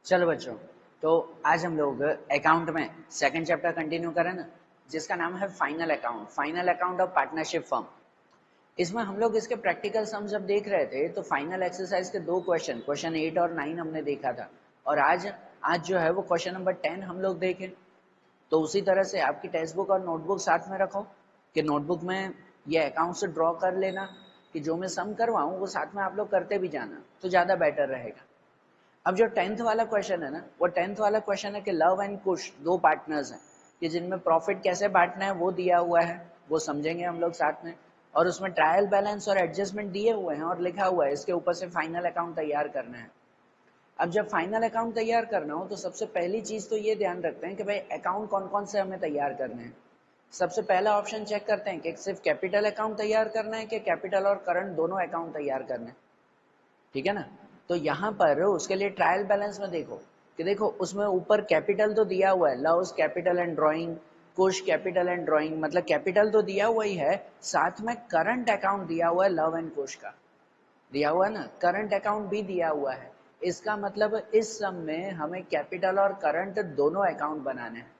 चलो बच्चों, तो आज हम लोग अकाउंट में सेकंड चैप्टर कंटिन्यू करें ना, जिसका नाम है final account of partnership firm. इसमें हम लोग इसके प्रैक्टिकल सम जब देख रहे थे तो फाइनल एक्सरसाइज के दो क्वेश्चन 8 और 9 हमने देखा था। और आज जो है वो क्वेश्चन नंबर 10 हम लोग देखें। तो उसी तरह से आपकी टेक्स्ट बुक और नोटबुक साथ में रखो कि नोटबुक में ये अकाउंट से ड्रॉ कर लेना कि जो मैं सम करवाऊँ वो साथ में आप लोग करते भी जाना, तो ज़्यादा बेटर रहेगा। अब जो 10th वाला क्वेश्चन है ना, वो 10th वाला क्वेश्चन है कि लव एंड कुश दो पार्टनर्स हैं कि जिनमें प्रॉफिट कैसे बांटना है वो दिया हुआ है, वो समझेंगे हम लोग साथ में। और उसमें ट्रायल बैलेंस और एडजस्टमेंट दिए हुए हैं और लिखा हुआ है इसके ऊपर से फाइनल अकाउंट तैयार करना है। अब जब फाइनल अकाउंट तैयार करना हो तो सबसे पहली चीज तो ये ध्यान रखते हैं कि भाई अकाउंट कौन कौन से हमें तैयार करने हैं। सबसे पहला ऑप्शन चेक करते हैं कि सिर्फ कैपिटल अकाउंट तैयार करना है कि कैपिटल और करंट दोनों अकाउंट तैयार करने हैं। ठीक है ना। तो यहाँ पर उसके लिए ट्रायल बैलेंस में देखो कि देखो उसमें ऊपर कैपिटल तो दिया हुआ है, loves capital and drawing, Kush capital and drawing, मतलब कैपिटल तो दिया हुआ ही है, साथ में करंट अकाउंट दिया हुआ है, लव एंड कुश का दिया हुआ है ना, करंट अकाउंट भी दिया हुआ है। इसका मतलब इस सम में हमें कैपिटल और करंट दोनों अकाउंट बनाने हैं,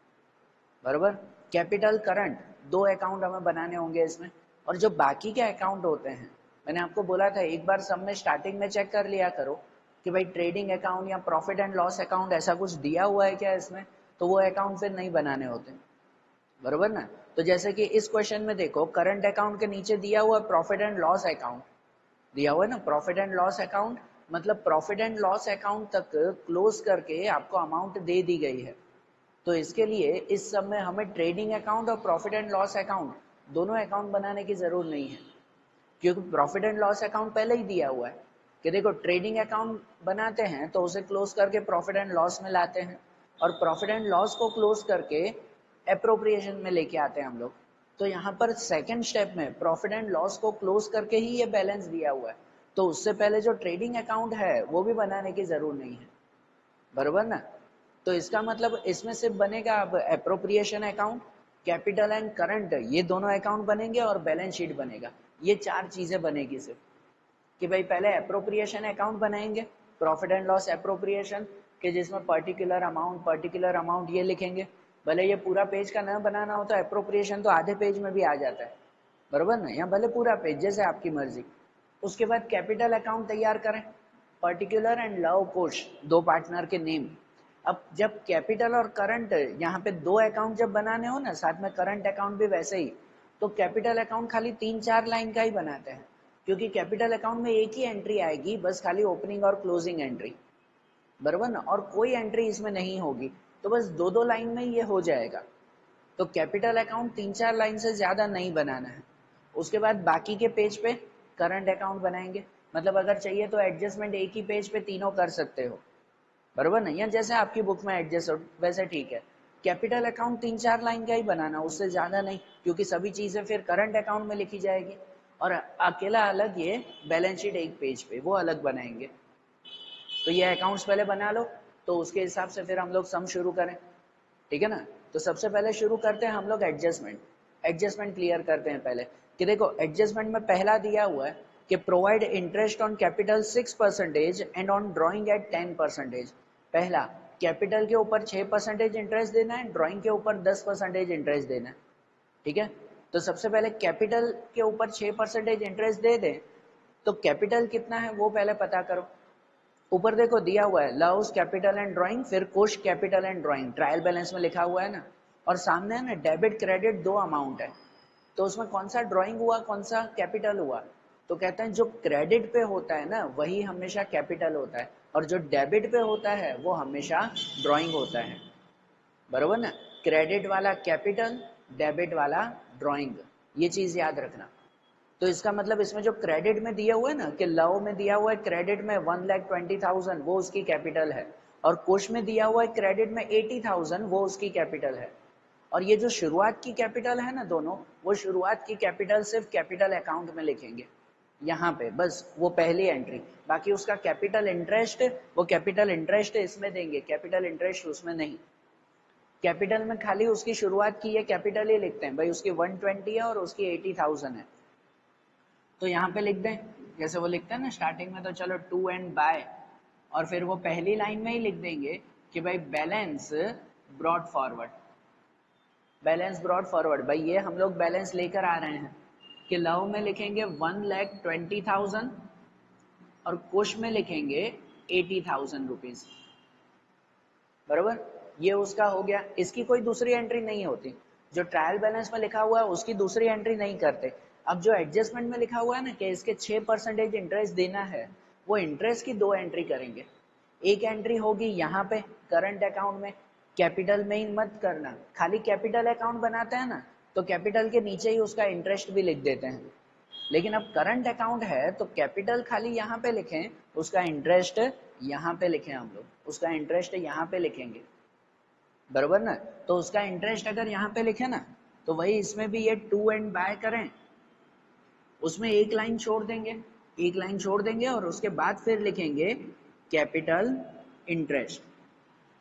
बराबर। कैपिटल करंट दो अकाउंट हमें बनाने होंगे इसमें। और जो बाकी के अकाउंट होते हैं, मैंने आपको बोला था एक बार सब में स्टार्टिंग में चेक कर लिया करो कि भाई ट्रेडिंग अकाउंट या प्रॉफिट एंड लॉस अकाउंट ऐसा कुछ दिया हुआ है क्या इसमें, तो वो अकाउंट फिर नहीं बनाने होते, बरोबर ना। तो जैसे कि इस क्वेश्चन में देखो करंट अकाउंट के नीचे दिया हुआ प्रॉफिट एंड लॉस अकाउंट दिया हुआ है ना, प्रॉफिट एंड लॉस अकाउंट, मतलब प्रॉफिट एंड लॉस अकाउंट तक क्लोज करके आपको अमाउंट दे दी गई है। तो इसके लिए इस सब में हमें ट्रेडिंग अकाउंट और प्रॉफिट एंड लॉस अकाउंट दोनों अकाउंट बनाने की जरूरत नहीं है, क्योंकि प्रॉफिट एंड लॉस अकाउंट पहले ही दिया हुआ है कि देखो ट्रेडिंग अकाउंट बनाते हैं तो उसे क्लोज करके प्रॉफिट एंड लॉस में लाते हैं, और प्रॉफिट एंड लॉस को क्लोज करके अप्रोप्रिएशन में लेके आते हैं हम लोग। तो यहाँ पर सेकंड स्टेप में प्रॉफिट एंड लॉस को क्लोज करके ही ये बैलेंस दिया हुआ है, तो उससे पहले जो ट्रेडिंग अकाउंट है वो भी बनाने की जरूरत नहीं है, बरोबर ना। तो इसका मतलब इसमें सिर्फ बनेगा अब appropriation account, capital and current, ये दोनों अकाउंट बनेंगे और बैलेंस शीट बनेगा। ये चार चीजें बनेगी सिर्फ कि भाई पहले अप्रोप्रिएशन अकाउंट बनाएंगे, प्रॉफिट एंड लॉस अप्रोप्रिएशन, कि जिसमें पर्टिकुलर अमाउंट ये लिखेंगे। भले ये पूरा पेज का ना बनाना हो तो अप्रोप्रिएशन तो आधे पेज में भी आ जाता है, बरोबर ना, या भले पूरा पेज, जैसे आपकी मर्जी। उसके बाद कैपिटल अकाउंट तैयार करें, पर्टिकुलर एंड लव कोश दो पार्टनर के नेम। अब जब कैपिटल और करंट यहाँ पे दो अकाउंट जब बनाने हो ना, साथ में करंट अकाउंट भी वैसे ही, तो कैपिटल अकाउंट खाली 3-4 लाइन का ही बनाते हैं, क्योंकि कैपिटल अकाउंट में एक ही एंट्री आएगी, बस खाली ओपनिंग और क्लोजिंग एंट्री, बराबर ना, और कोई एंट्री इसमें नहीं होगी, तो बस 2-2 लाइन में ये हो जाएगा। तो कैपिटल अकाउंट 3-4 लाइन से ज्यादा नहीं बनाना है। उसके बाद बाकी के पेज पे करंट अकाउंट बनाएंगे, मतलब अगर चाहिए तो एडजस्टमेंट एक ही पेज पे तीनों कर सकते हो, बरोबर नहीं, या जैसे आपकी बुक में एडजस्ट हो वैसे ठीक है। कैपिटल अकाउंट 3-4 लाइन का ही बनाना, उससे ज्यादा नहीं, क्योंकि सभी चीजें फिर करंट अकाउंट में लिखी जाएगी। और अकेला अलग ये बैलेंस शीट एक पेज पे वो अलग बनाएंगे। तो ये अकाउंट्स पहले बना लो, तो उसके हिसाब से फिर हम लोग सम शुरू करें, ठीक है ना। तो सबसे पहले शुरू करते हैं हम लोग एडजस्टमेंट क्लियर करते हैं पहले कि देखो एडजस्टमेंट में पहला दिया हुआ है कि provide interest on capital 6% and on drawing at 10%। पहला, कैपिटल के ऊपर 6% इंटरेस्ट देना है, ड्रॉइंग के ऊपर 10% इंटरेस्ट देना है, ठीक है। तो सबसे पहले कैपिटल के ऊपर 6% इंटरेस्ट दे दें, तो कैपिटल कितना है वो पहले पता करो। ऊपर देखो दिया हुआ है लव्स कैपिटल एंड ड्राइंग, फिर कुश capital and drawing, trial balance में लिखा हुआ है ना, और सामने है ना डेबिट क्रेडिट दो अमाउंट है। तो उसमें कौन सा ड्राइंग हुआ कौन सा कैपिटल हुआ, तो कहते हैं जो क्रेडिट पे होता है ना वही हमेशा कैपिटल होता है, और जो डेबिट पे होता है वो हमेशा ड्राइंग होता है, बरोबर ना। क्रेडिट वाला कैपिटल, डेबिट वाला ड्राइंग, ये चीज याद रखना। तो इसका मतलब इसमें जो क्रेडिट में दिया हुआ है ना कि लव में दिया हुआ है क्रेडिट में 1,20,000 वो उसकी कैपिटल है, और कुश में दिया हुआ है क्रेडिट में 80,000 वो उसकी कैपिटल है। और ये जो शुरुआत की कैपिटल है ना दोनों, वो शुरुआत की कैपिटल सिर्फ कैपिटल अकाउंट में लिखेंगे यहाँ पे, बस वो पहली एंट्री। बाकी उसका कैपिटल इंटरेस्ट, वो कैपिटल इंटरेस्ट इसमें देंगे, कैपिटल इंटरेस्ट उसमें नहीं। कैपिटल में खाली उसकी शुरुआत की ये कैपिटल ही लिखते हैं, भाई उसकी 120 है और उसकी 80,000 है, तो यहाँ पे लिख दें जैसे वो लिखते हैं ना स्टार्टिंग में, तो चलो टू एंड बाय और फिर वो पहली लाइन में ही लिख देंगे कि भाई balance brought forward, balance brought forward. भाई ये हम लोग बैलेंस लेकर आ रहे हैं कि लव में लिखेंगे 1,20,000 और कुश में लिखेंगे 80,000 रुपीज, बराबर। ये उसका हो गया, इसकी कोई दूसरी एंट्री नहीं होती। जो ट्रायल बैलेंस में लिखा हुआ है उसकी दूसरी एंट्री नहीं करते। अब जो एडजस्टमेंट में लिखा हुआ है ना कि इसके 6% इंटरेस्ट देना है, वो इंटरेस्ट की 2 एंट्री करेंगे। एक एंट्री होगी यहाँ पे करंट अकाउंट में, कैपिटल में ही मत करना, खाली कैपिटल अकाउंट बनाते हैं ना तो कैपिटल के नीचे ही उसका इंटरेस्ट भी लिख देते हैं। लेकिन अब करंट अकाउंट है तो कैपिटल खाली यहाँ पे लिखें, उसका इंटरेस्ट यहाँ पे लिखें, हम लोग उसका इंटरेस्ट यहाँ पे लिखेंगे, बराबर ना। तो उसका इंटरेस्ट अगर यहाँ पे लिखे ना तो वही इसमें भी ये टू एंड बाय करें, उसमें एक लाइन छोड़ देंगे, एक लाइन छोड़ देंगे और उसके बाद फिर लिखेंगे कैपिटल इंटरेस्ट।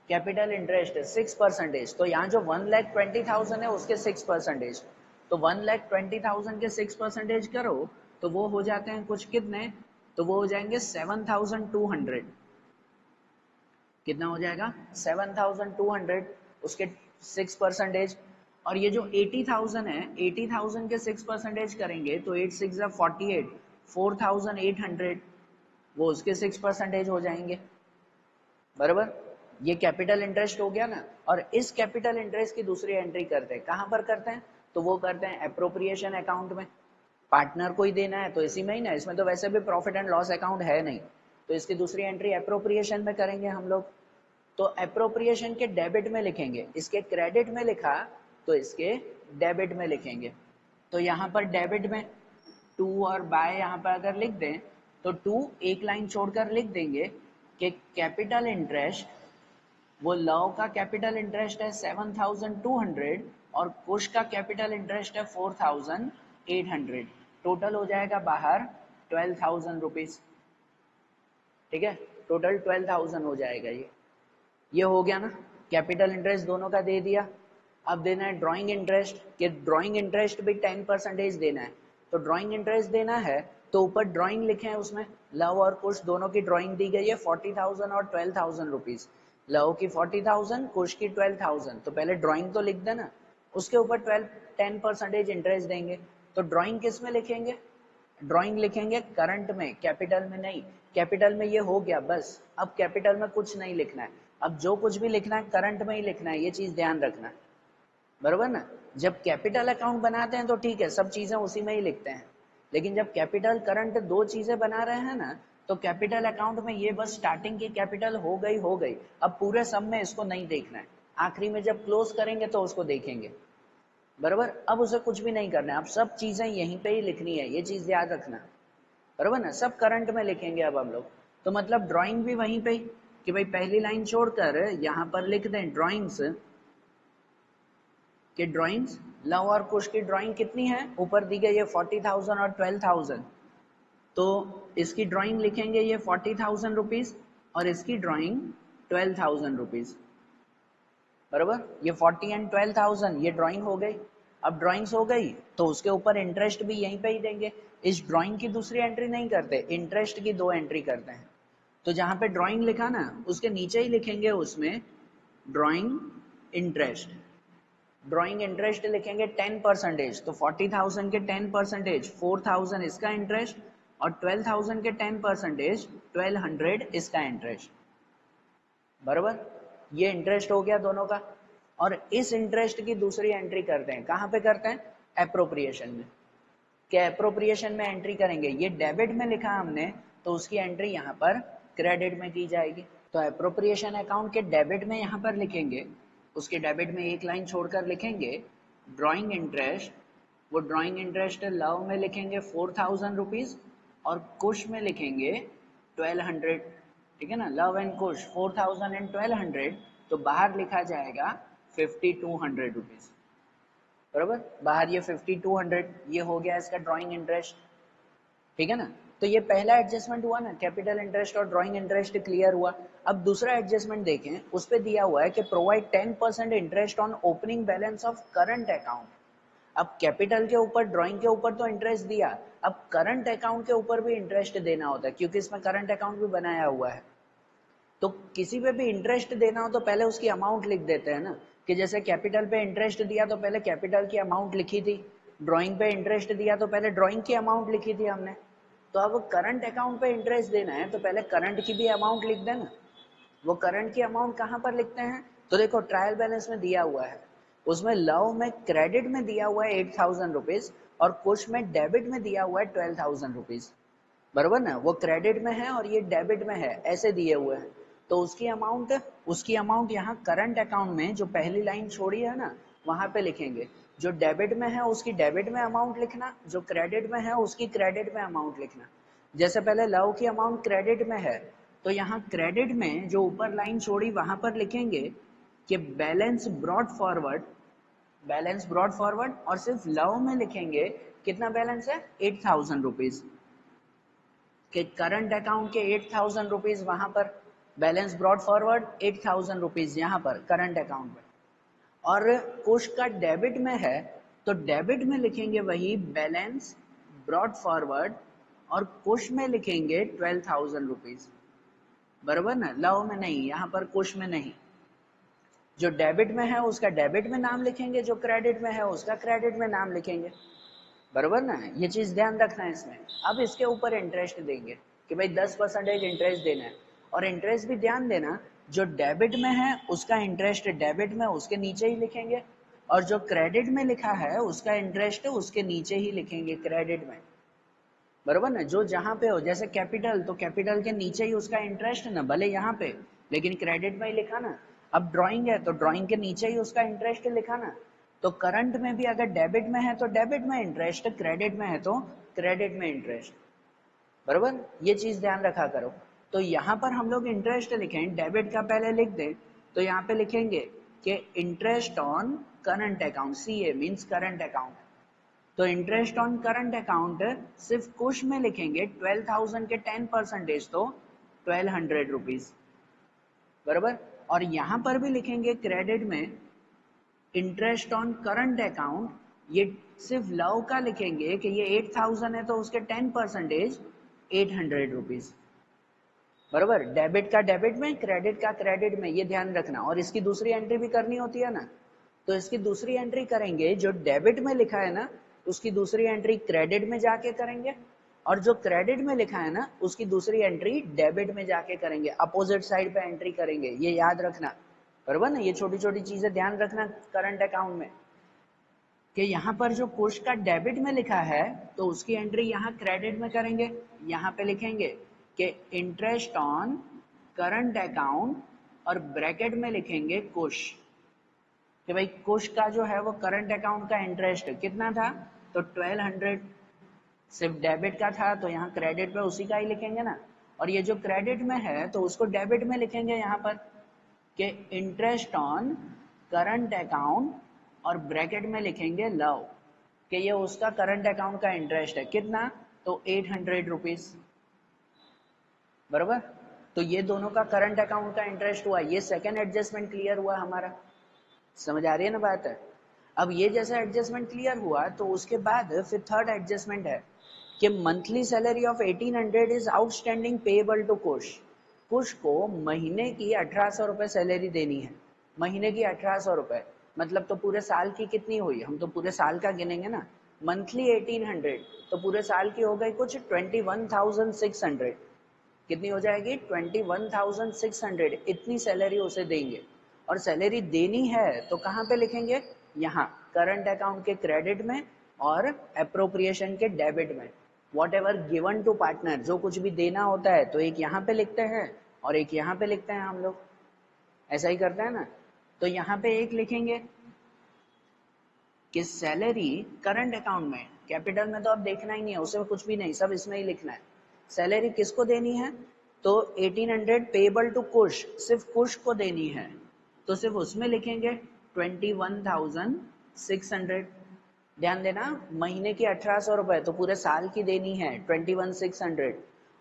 कैपिटल इंटरेस्ट 6%, तो यहाँ जो 1,20,000 है उसके 6%, तो 1,20,000 के 6% करो तो वो हो जाते हैं कुछ कितने, तो वो हो जाएंगे 7,200। कितना हो जाएगा 7,200, उसके 6%। और ये जो 80,000 है, 80,000 के 6% करेंगे तो 8 6 48, 4,800 वो उसके 6% हो जाएंगे, बराबर। ये कैपिटल इंटरेस्ट हो गया ना। और इस कैपिटल इंटरेस्ट की दूसरी एंट्री करते हैं, कहां पर करते हैं, तो वो करते हैं एप्रोप्रिएशन अकाउंट में। पार्टनर को ही देना है तो इसी में ही ना, इसमें तो वैसे भी प्रॉफिट एंड लॉस अकाउंट है नहीं, तो इसकी दूसरी एंट्री एप्रोप्रिएशन में करेंगे हम लोग। तो एप्रोप्रिएशन के डेबिट में लिखेंगे, इसके क्रेडिट में लिखा तो इसके डेबिट में लिखेंगे। तो यहाँ पर डेबिट में टू और बाय यहाँ पर अगर लिख दें तो टू एक लाइन छोड़कर लिख देंगे कि कैपिटल इंटरेस्ट, वो लव का कैपिटल इंटरेस्ट है 7,200 और कुश का कैपिटल इंटरेस्ट है 4,800, टोटल हो जाएगा बाहर 12,000 रुपीज। ठीक है, टोटल 12,000 हो जाएगा। ये हो गया ना, कैपिटल इंटरेस्ट दोनों का दे दिया। अब देना है ड्राइंग इंटरेस्ट, कि ड्राइंग इंटरेस्ट भी 10% देना है। तो ड्राइंग इंटरेस्ट देना है तो ऊपर ड्राइंग लिखे हैं, उसमें लव और कुश दोनों की ड्राइंग दी गई है 40,000 और 12,000 रुपीज। लव की 40,000, कुश की 12,000, तो पहले ड्राइंग तो लिख देना, उसके ऊपर 10% इंटरेस्ट देंगे। तो ड्राइंग किस में लिखेंगे, ड्राइंग लिखेंगे करंट में, कैपिटल में नहीं। कैपिटल में ये हो गया बस, अब कैपिटल में कुछ नहीं लिखना है। अब जो कुछ भी लिखना है करंट में ही लिखना है, ये चीज ध्यान रखना है, बरोबर ना। जब कैपिटल अकाउंट बनाते हैं तो ठीक है, सब चीजें उसी में ही लिखते हैं। लेकिन जब कैपिटल करंट दो चीजें बना रहे हैं ना, तो कैपिटल अकाउंट में ये बस स्टार्टिंग की कैपिटल हो गई। अब पूरे सम में इसको नहीं देखना है, आखिरी में जब क्लोज करेंगे तो उसको देखेंगे, बराबर। अब उसे कुछ भी नहीं करना है, अब सब चीजें यहीं पे ही लिखनी है, ये चीज याद रखना, बराबर ना। सब करंट में लिखेंगे अब हम लोग। तो मतलब ड्राइंग भी वहीं पे ही, कि भाई पहली लाइन छोड़कर यहां पर लिख दें ड्राइंग्स, कि ड्राइंग्स लव और कुश की ड्राइंग कितनी है, ऊपर दी गई है 40,000 और 12,000, तो इसकी ड्राइंग लिखेंगे ये 40,000 रुपीज और इसकी ड्राइंग 12,000 रुपीज, बराबर। ये 40 एंड 12,000 ये ड्राइंग हो गई। अब ड्राइंग्स हो गई तो उसके ऊपर इंटरेस्ट भी यहीं पे ही देंगे। इस ड्राइंग की दूसरी एंट्री नहीं करते, इंटरेस्ट की 2 एंट्री करते हैं। तो जहां पे ड्राइंग लिखा ना उसके नीचे ही लिखेंगे उसमें ड्राइंग इंटरेस्ट। ड्राइंग इंटरेस्ट लिखेंगे 10%, तो 40,000 के 10%, 4,000 इसका इंटरेस्ट और 12,000 के 10%, 1,200 इसका इंटरेस्ट, बराबर। ये इंटरेस्ट हो गया दोनों का। और इस इंटरेस्ट की दूसरी एंट्री करते हैं, कहां पे करते हैं, एप्रोप्रिएशन में। क्या एप्रोप्रिएशन में एंट्री करेंगे, ये डेबिट में लिखा हमने तो उसकी एंट्री यहाँ पर क्रेडिट में की जाएगी। तो एप्रोप्रिएशन अकाउंट के डेबिट में यहाँ पर लिखेंगे, उसके डेबिट में एक लाइन छोड़कर लिखेंगे ड्राइंग इंटरेस्ट। वो ड्राइंग इंटरेस्ट लव में लिखेंगे 4,000 रुपीज और कुश में लिखेंगे 1,200। ठीक है ना, लव एंड कुश 4,000 एंड 1,200, तो बाहर लिखा जाएगा 5,200 रुपीज, बराबर। बाहर ये 5,200, ये हो गया इसका ड्राइंग इंटरेस्ट। ठीक है ना, तो ये पहला एडजस्टमेंट हुआ ना, कैपिटल इंटरेस्ट और ड्राइंग इंटरेस्ट क्लियर हुआ। अब दूसरा एडजस्टमेंट देखें, उस पे दिया हुआ है कि provide 10% interest on opening balance of current account. अब कैपिटल के ऊपर ड्राइंग के ऊपर तो इंटरेस्ट दिया, अब करंट अकाउंट के ऊपर भी इंटरेस्ट देना होता है, क्योंकि इसमें करंट अकाउंट भी बनाया हुआ है। तो किसी पे भी इंटरेस्ट देना हो तो पहले उसकी अमाउंट लिख देते हैं ना, कि जैसे कैपिटल पे इंटरेस्ट दिया तो पहले कैपिटल की अमाउंट लिखी थी, ड्राइंग पे इंटरेस्ट दिया तो पहले ड्राइंग की अमाउंट लिखी थी हमने। तो अब करंट अकाउंट पे इंटरेस्ट देना है तो पहले करंट की भी अमाउंट लिख देना। वो करंट की अमाउंट कहाँ पर लिखते हैं, तो देखो ट्रायल बैलेंस में दिया हुआ है, उसमें लव में क्रेडिट में दिया हुआ है 8,000 रुपीज और कुछ में डेबिट में दिया हुआ है 12,000 रुपीज, बराबर ना। वो क्रेडिट में है और ये डेबिट में है, ऐसे दिए हुए हैं। तो उसकी अमाउंट यहाँ करंट अकाउंट में जो पहली लाइन छोड़ी है ना वहां पे लिखेंगे। जो डेबिट में है उसकी डेबिट में अमाउंट लिखना, जो क्रेडिट में है उसकी क्रेडिट में अमाउंट लिखना। जैसे पहले लव की अमाउंट क्रेडिट में है तो यहाँ क्रेडिट में जो ऊपर लाइन छोड़ी वहां पर लिखेंगे कि बैलेंस ब्रॉड फॉरवर्ड और सिर्फ लव में लिखेंगे कितना बैलेंस है 8,000 रुपीज, कि करंट अकाउंट के 8,000 रुपीज वहां पर, बैलेंस ब्रॉड फॉरवर्ड 8,000 रुपीज यहाँ पर करंट अकाउंट में। और कुछ का डेबिट में है तो डेबिट में लिखेंगे वही बैलेंस ब्रॉड फॉरवर्ड और कुछ में लिखेंगे 12,000 रुपीज, बराबर ना। लव में नहीं, यहाँ पर कुछ में नहीं। जो डेबिट में है उसका डेबिट में नाम लिखेंगे, जो क्रेडिट में है उसका क्रेडिट में नाम लिखेंगे, बराबर ना। ये चीज ध्यान रखना है इसमें। अब इसके ऊपर इंटरेस्ट देंगे कि भाई 10% इंटरेस्ट देना है, और इंटरेस्ट भी ध्यान देना, जो डेबिट में है उसका इंटरेस्ट डेबिट में उसके नीचे ही लिखेंगे, और जो क्रेडिट में लिखा है उसका इंटरेस्ट उसके नीचे ही लिखेंगे क्रेडिट में, बराबर ना। जो जहां पे हो, जैसे कैपिटल तो कैपिटल के नीचे ही उसका इंटरेस्ट ना, भले यहाँ पे लेकिन क्रेडिट में ही लिखा ना। अब ड्राइंग है तो ड्राइंग के नीचे ही उसका इंटरेस्ट लिखा ना। तो करंट में भी अगर डेबिट में है तो डेबिट में इंटरेस्ट, क्रेडिट में है तो क्रेडिट में इंटरेस्ट, बराबर। ये चीज ध्यान रखा करो। तो यहाँ पर हम लोग इंटरेस्ट लिखें, डेबिट का पहले लिख दें तो यहाँ पे लिखेंगे कि interest on current account, CA means current account. तो इंटरेस्ट ऑन करंट अकाउंट सिर्फ कुछ में लिखेंगे 12,000 के 10% तो 1,200 रुपीज, बराबर। और यहां पर भी लिखेंगे क्रेडिट में इंटरेस्ट ऑन करंट अकाउंट, ये सिर्फ लव का लिखेंगे कि ये 8,000 है तो उसके 10% 800 रुपीज, बराबर। डेबिट का डेबिट में, क्रेडिट का क्रेडिट में, ये ध्यान रखना। और इसकी दूसरी एंट्री भी करनी होती है ना, तो इसकी दूसरी एंट्री करेंगे, जो डेबिट में लिखा है ना उसकी दूसरी एंट्री क्रेडिट में जाके करेंगे, और जो क्रेडिट में लिखा है ना उसकी दूसरी एंट्री डेबिट में जाके करेंगे, अपोजिट साइड पे एंट्री करेंगे, ये याद रखना, बराबर ना। ये छोटी छोटी चीजें ध्यान रखना करंट अकाउंट में, कि यहाँ पर जो कुछ का डेबिट में लिखा है तो उसकी एंट्री यहाँ क्रेडिट में करेंगे। यहाँ पे लिखेंगे कि इंटरेस्ट ऑन करंट अकाउंट और ब्रैकेट में लिखेंगे कुछ, कि भाई कुछ का जो है वो करंट अकाउंट का इंटरेस्ट कितना था, तो 1,200 सिर्फ डेबिट का था तो यहाँ क्रेडिट पे उसी का ही लिखेंगे ना। और ये जो क्रेडिट में है तो उसको डेबिट में लिखेंगे यहाँ पर, कि इंटरेस्ट ऑन करंट अकाउंट और ब्रैकेट में लिखेंगे लव, कि ये उसका करंट अकाउंट का इंटरेस्ट है कितना, तो 800 रुपीज, बराबर। तो ये दोनों का करंट अकाउंट का इंटरेस्ट हुआ, ये सेकेंड एडजस्टमेंट क्लियर हुआ हमारा, समझ आ रही है ना बात है। अब ये जैसा एडजस्टमेंट क्लियर हुआ तो उसके बाद फिर थर्ड एडजस्टमेंट है कि monthly salary of 1,800 is outstanding payable to Kush. Kush को महीने की 1,800 रुपए सैलरी देनी है, महीने की 1,800 रुपए, मतलब तो पूरे साल की कितनी हुई, हम तो पूरे साल का गिनेंगे ना। मंथली 1,800 तो पूरे साल की हो गई कुछ 21,600, कितनी हो जाएगी 21,600, इतनी सैलरी उसे देंगे। और सैलरी देनी है तो कहाँ पे लिखेंगे, यहाँ करंट अकाउंट के क्रेडिट में और अप्रोप्रिएशन के डेबिट में। Whatever given to partner, जो कुछ भी देना होता है तो एक यहाँ पे लिखते हैं और एक यहाँ पे लिखते हैं, हम लोग ऐसा ही करते हैं ना। तो यहाँ पे एक लिखेंगे कि सैलरी करंट अकाउंट में, कैपिटल में तो अब देखना ही नहीं है, उसे कुछ भी नहीं, सब इसमें ही लिखना है। सैलरी किसको देनी है, तो 1,800 पेएबल टू कुश, सिर्फ कुश को देनी है तो सिर्फ उसमें लिखेंगे 21,600। ध्यान देना, महीने की 1,800 रुपए तो पूरे साल की देनी है 21,600।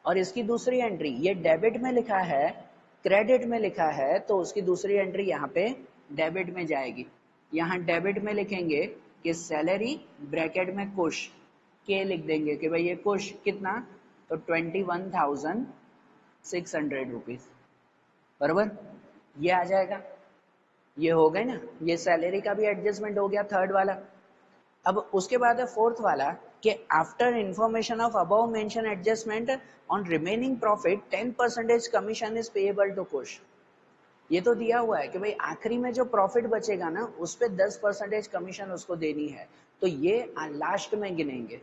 और इसकी दूसरी एंट्री, ये डेबिट में लिखा है क्रेडिट में लिखा है तो उसकी दूसरी एंट्री यहाँ पे डेबिट में जाएगी। यहाँ डेबिट में लिखेंगे कि सैलरी ब्रैकेट में कुश के लिख देंगे कि भाई ये कुश कितना, तो 21,600 रुपीज, बराबर, ये आ जाएगा, ये हो गए ना, ये सैलरी का भी एडजस्टमेंट हो गया थर्ड वाला। अब उसके बाद है फोर्थ वाला कि after information of above mention adjustment on remaining profit 10% commission is payable to Kush. ये तो दिया हुआ है कि भाई आखिरी में जो प्रॉफिट बचेगा ना उस पे 10% कमीशन उसको देनी है। तो ये लास्ट में गिनेंगे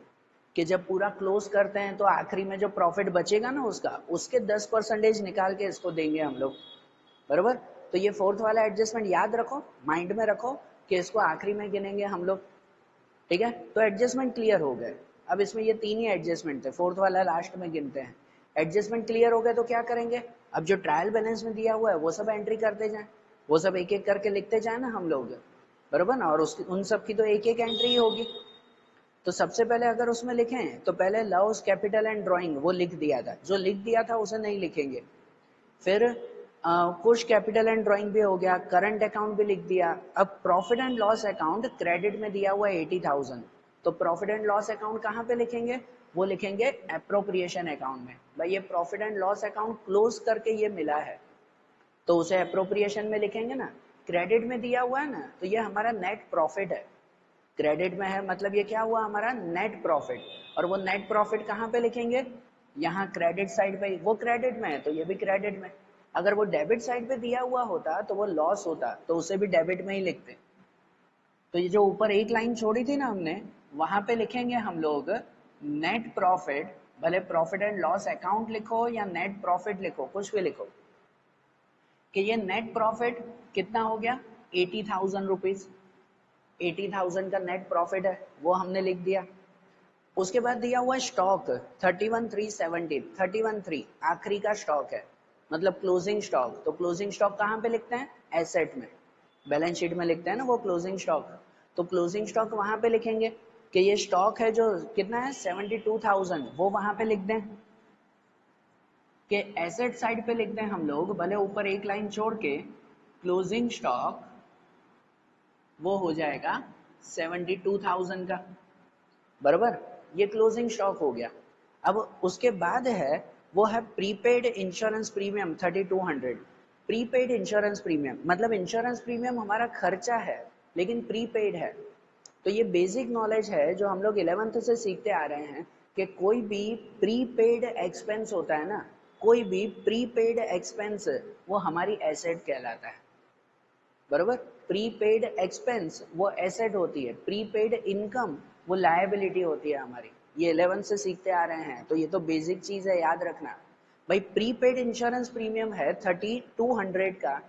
कि जब पूरा क्लोज करते हैं तो आखिरी में जो प्रॉफिट बचेगा ना उसका, उसके 10% निकाल के इसको देंगे हम लोग, बराबर। तो ये फोर्थ वाला एडजस्टमेंट याद रखो, माइंड में रखो कि इसको आखिरी में गिनेंगे हम लोग, ठीक है। तो एडजस्टमेंट क्लियर हो गए। अब इसमें ये तीन ही एडजस्टमेंट थे, फोर्थ वाला लास्ट में गिनते हैं। एडजस्टमेंट क्लियर हो गए तो क्या करेंगे, अब जो ट्रायल बैलेंस में दिया हुआ है वो सब एंट्री करते जाएं, वो सब एक एक करके लिखते जाए ना हम लोग, बराबर ना, और उसकी उन सब की तो एक एक एंट्री होगी। तो सबसे पहले अगर उसमें लिखें तो पहले लॉस कैपिटल एंड ड्राइंग वो लिख दिया था, जो लिख दिया था उसे नहीं लिखेंगे। फिर कुछ कैपिटल एंड ड्राइंग भी हो गया, करंट अकाउंट भी लिख दिया। अब profit and loss account credit में दिया हुआ है 80,000, तो प्रॉफिट एंड लॉस अकाउंट कहाँ पे लिखेंगे, वो लिखेंगे एप्रोप्रिएशन अकाउंट में। भाई ये profit and loss account close करके ये मिला है तो उसे एप्रोप्रिएशन में लिखेंगे ना। क्रेडिट में दिया हुआ है ना तो ये हमारा नेट प्रॉफिट है, क्रेडिट में है मतलब ये क्या हुआ हमारा नेट प्रॉफिट, और वो नेट प्रॉफिट कहाँ पे लिखेंगे, यहाँ क्रेडिट साइड पे, वो क्रेडिट में है तो ये भी क्रेडिट में। अगर वो डेबिट साइड पे दिया हुआ होता तो वो लॉस होता तो उसे भी डेबिट में ही लिखते। तो ये जो ऊपर एक लाइन छोड़ी थी ना हमने, वहां पे लिखेंगे हम लोग नेट प्रॉफिट, भले प्रॉफिट एंड लॉस अकाउंट लिखो या नेट प्रॉफिट लिखो, कुछ भी लिखो, कि ये नेट प्रॉफिट कितना हो गया 80,000 रुपीज, 80,000 का नेट प्रॉफिट है वो हमने लिख दिया। उसके बाद दिया हुआ स्टॉक 31,370, 31,3 आखिरी का स्टॉक है मतलब क्लोजिंग स्टॉक। तो क्लोजिंग स्टॉक कहाँ पे लिखते हैं, एसेट में, बैलेंस शीट में लिखते हैं ना वो क्लोजिंग स्टॉक। तो क्लोजिंग स्टॉक वहां पे लिखेंगे कि ये स्टॉक है जो कितना है 72,000, वो वहां पे लिख दें। कि एसेट साइड पे लिख दें हम लोग, भले ऊपर एक लाइन छोड़ के, क्लोजिंग स्टॉक वो हो जाएगा 72,000 का, बराबर। ये क्लोजिंग स्टॉक हो गया। अब उसके बाद है वो है prepaid insurance premium 3200। Prepaid insurance premium मतलब इंश्योरेंस प्रीमियम हमारा खर्चा है लेकिन प्रीपेड है। तो ये बेसिक नॉलेज है जो हम लोग 11th से सीखते आ रहे हैं कि कोई भी प्रीपेड एक्सपेंस होता है ना, कोई भी प्रीपेड एक्सपेंस वो हमारी एसेट कहलाता है, बरोबर। प्रीपेड एक्सपेंस वो एसेट होती है, प्रीपेड इनकम वो लायबिलिटी होती है हमारी। ये 11th से सीखते आ रहे हैं तो ये तो बेसिक चीज है, याद रखना। भाई प्रीपेड इंश्योरेंस प्रीमियम है 3200 का,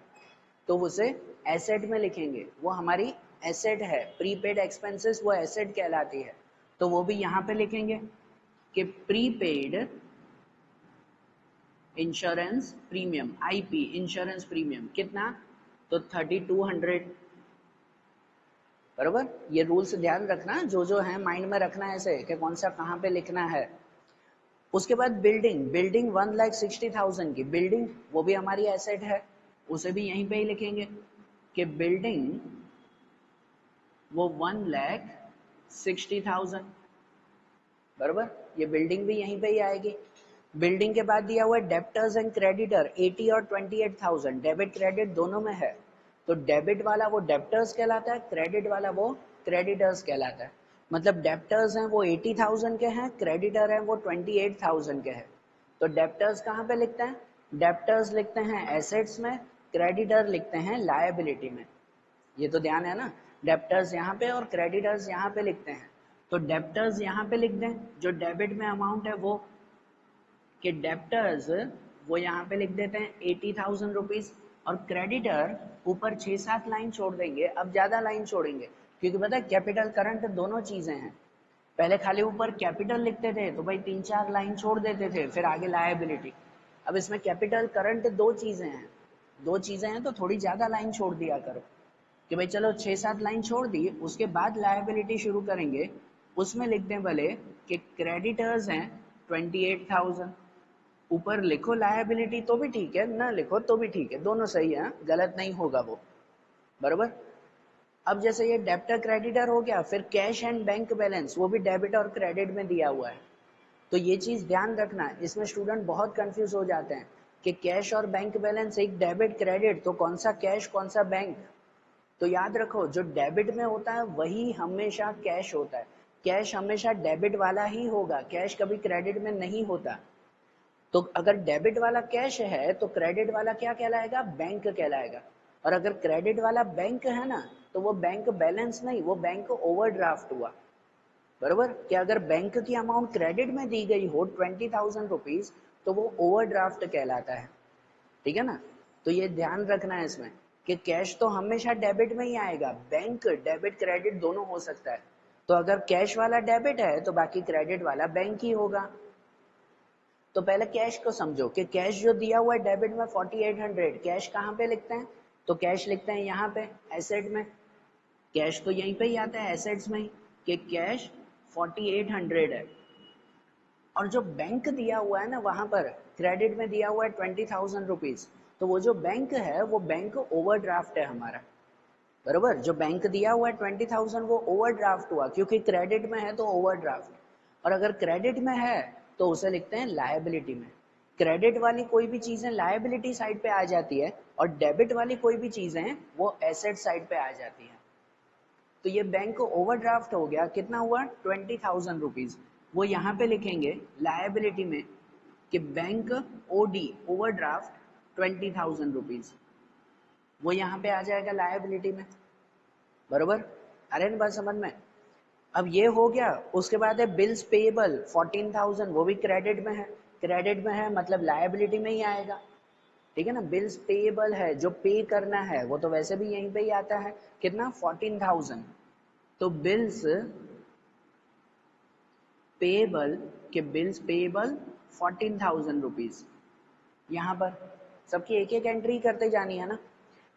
तो उसे एसेट में लिखेंगे, वो हमारी एसेट है। प्रीपेड एक्सपेंसेस वो एसेट कहलाती है, तो वो भी यहाँ पे लिखेंगे कि prepaid insurance premium, IP insurance premium कितना, तो 3200, बरोबर। ये रूल्स ध्यान रखना, जो जो है माइंड में रखना है ऐसे कि कौन सा कहाँ पे लिखना है। उसके बाद बिल्डिंग, बिल्डिंग 1,60,000 की बिल्डिंग वो भी हमारी एसेट है, उसे भी यहीं पे ही लिखेंगे कि बिल्डिंग वो 1,60,000, बरोबर। ये बिल्डिंग भी यहीं पे ही आएगी। बिल्डिंग के बाद दिया हुआ है डेप्टर्स एंड क्रेडिटर 80 और 28,000, डेबिट क्रेडिट दोनों में है। तो डेबिट वाला वो डेप्टर्स कहलाता है, क्रेडिट वाला वो क्रेडिटर्स कहलाता है। मतलब डेप्टर्स हैं वो 80,000 के हैं, क्रेडिटर हैं वो 28,000 के हैं। तो डेप्टर्स कहाँ पे लिखते हैं, डेप्टर्स लिखते हैं एसेट्स में, क्रेडिटर लिखते हैं लायबिलिटी में। ये तो ध्यान है ना, डेप्टर्स यहाँ पे और क्रेडिटर्स यहाँ पे लिखते हैं। तो डेप्टर्स यहाँ पे लिख दें, जो डेबिट में अमाउंट है वो, कि डेप्टर्स वो यहाँ पे लिख देते हैं 80,000 रुपीज, और क्रेडिटर ऊपर 6-7 लाइन छोड़ देंगे। अब ज्यादा लाइन छोड़ेंगे क्योंकि पता है कैपिटल करंट दोनों चीजें हैं। पहले खाली ऊपर कैपिटल लिखते थे तो भाई 3-4 लाइन छोड़ देते थे, फिर आगे लायबिलिटी। अब इसमें कैपिटल करंट दो चीजें हैं, दो चीजें हैं तो थोड़ी ज्यादा लाइन छोड़ दिया करो कि भाई चलो 6-7 लाइन छोड़ दी, उसके बाद लायबिलिटी शुरू करेंगे। उसमें लिख दें भले कि क्रेडिटर्स हैं 28,000, ऊपर लिखो लायबिलिटी तो भी ठीक है, ना लिखो तो भी ठीक है, दोनों सही है, गलत नहीं होगा वो, बरोबर। अब जैसे ये डेब्टर क्रेडिटर हो गया, फिर कैश एंड बैंक बैलेंस वो भी डेबिट और क्रेडिट में दिया हुआ है। तो ये चीज ध्यान रखना, इसमें स्टूडेंट बहुत कंफ्यूज हो जाते हैं। कि कैश और बैंक बैलेंस, एक डेबिट क्रेडिट, तो कौन सा कैश कौन सा बैंक। तो याद रखो जो डेबिट में होता है वही हमेशा कैश होता है, कैश हमेशा डेबिट वाला ही होगा, कैश कभी क्रेडिट में नहीं होता। तो अगर डेबिट वाला कैश है तो क्रेडिट वाला क्या कहलाएगा, बैंक कहलाएगा। और अगर क्रेडिट वाला बैंक है ना तो वो बैंक बैलेंस नहीं, वो बैंक ओवरड्राफ्ट हुआ। बरोबर, कि अगर बैंक की अमाउंट क्रेडिट में दी गई हो 20,000 रुपीज तो वो ओवरड्राफ्ट कहलाता है। ठीक है ना। तो ये ध्यान रखना है इसमें कि कैश तो हमेशा डेबिट में ही आएगा, बैंक डेबिट क्रेडिट दोनों हो सकता है। तो अगर कैश वाला डेबिट है तो बाकी क्रेडिट वाला बैंक ही होगा। तो पहले कैश को समझो कि कैश जो दिया हुआ है डेबिट में 4800, कैश कहाँ पे लिखते हैं, तो कैश लिखते हैं यहाँ पे एसेट में, कैश तो यहीं पे ही आता है एसेट्स में ही, कि कैश 4800 है। और जो बैंक दिया हुआ है ना वहां पर क्रेडिट में दिया हुआ है 20,000 रुपीज, तो वो जो बैंक है वो बैंक ओवरड्राफ्ट है हमारा। बरोबर, जो बैंक दिया हुआ है 20,000 वो ओवरड्राफ्ट हुआ, क्योंकि क्रेडिट में है तो ओवरड्राफ्ट। और अगर क्रेडिट में है तो उसे लिखते हैं लायबिलिटी में। क्रेडिट वाली कोई भी चीजें लायबिलिटी साइड पे आ जाती है और डेबिट वाली कोई भी चीजें वो एसेट साइड पे आ जाती है। तो ये बैंक ओवरड्राफ्ट हो गया, कितना हुआ 20,000 रुपीज, वो यहाँ पे लिखेंगे लायबिलिटी में कि बैंक ओडी ओवरड्राफ्ट 20,000 रुपीज, वो यहाँ पे आ जाएगा लायबिलिटी में। बरोबर, अरे न बात समझ में। अब ये हो गया, उसके बाद है बिल्स पेएबल 14,000, वो भी क्रेडिट में है, क्रेडिट में है मतलब लायबिलिटी में ही आएगा। ठीक है ना, बिल्स पेएबल है, जो पे करना है वो तो वैसे भी यहीं पे ही आता है, कितना 14,000। तो बिल्स पेएबल के बिल्स पेएबल 14,000 रुपीज, यहाँ पर सबकी एक एक एंट्री करते जानी है ना।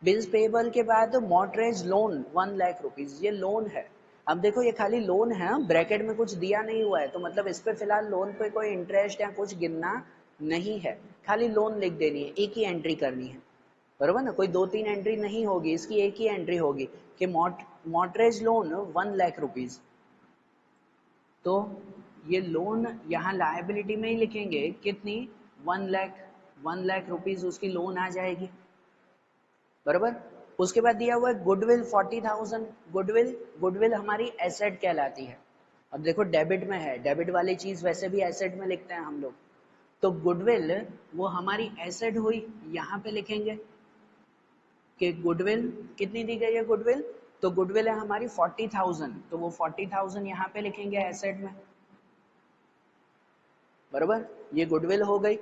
बिल्स पेएबल के बाद मॉर्टगेज लोन 1,00,000 रुपीज, ये लोन है। अब देखो ये खाली लोन है, ब्रैकेट में कुछ दिया नहीं हुआ है, तो मतलब इस पे फिलहाल लोन पे कोई इंटरेस्ट या कुछ गिनना नहीं है, खाली लोन लिख देनी है, एक ही एंट्री करनी है। बरोबर ना, कोई 2-3 एंट्री नहीं होगी, इसकी एक ही एंट्री होगी कि मॉर्टगेज लोन 1,00,000 रुपीज। तो ये लोन यहाँ लायबिलिटी में ही लिखेंगे, कितनी 1,00,000 रुपीज उसकी लोन आ जाएगी। बरोबर, उसके बाद दिया हुआ है गुडविल 40,000, गुडविल हमारी एसेट कहलाती है। अब देखो डेबिट में है, डेबिट वाली चीज वैसे भी एसेट में लिखते हैं हम लोग, तो गुडविल वो हमारी एसेट हुई, यहाँ पे लिखेंगे कि गुडविल कितनी दी गई है गुडविल, तो गुडविल है हमारी 40,000, तो वो 40,000 यहाँ पे लिखेंगे एसेट में। बरोबर, ये गुडविल हो गई।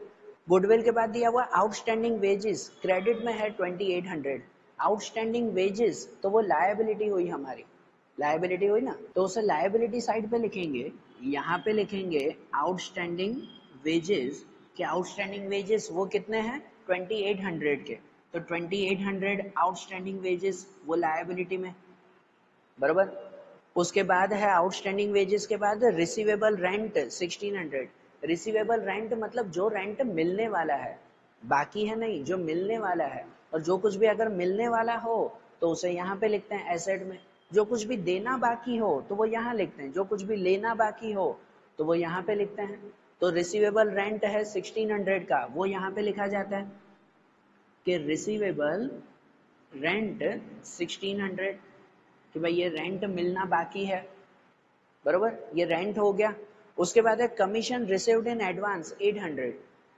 गुडविल के बाद दिया हुआ आउटस्टैंडिंग वेजेस, क्रेडिट में है 2,800, आउटस्टैंडिंग वेजेस तो वो लायबिलिटी हुई हमारी, लायबिलिटी हुई ना, तो उसे लायबिलिटी साइड पे लिखेंगे, यहाँ पे लिखेंगे आउटस्टैंडिंग वेजेस, कि आउटस्टैंडिंग वेजेस वो कितने हैं 2,800 के, तो 2,800 आउटस्टैंडिंग वेजेस वो लायबिलिटी में। बरोबर, उसके बाद है आउटस्टैंडिंग वेजेस के बाद रिसीवेबल रेंट 1,600, रिसीवेबल रेंट मतलब जो रेंट मिलने वाला है, बाकी है नहीं, जो मिलने वाला है। और जो कुछ भी अगर मिलने वाला हो तो उसे यहाँ पे लिखते हैं एसेट में, जो कुछ भी देना बाकी हो तो वो यहाँ लिखते हैं, जो कुछ भी लेना बाकी हो तो वो यहाँ पे लिखते हैं। तो रिसीवेबल रेंट है 1,600 का, वो यहाँ पे लिखा जाता है कि रिसीवेबल रेंट 1,600, कि भाई ये रेंट मिलना बाकी है। बरोबर, ये रेंट हो गया। उसके बाद है commission received in advance 800,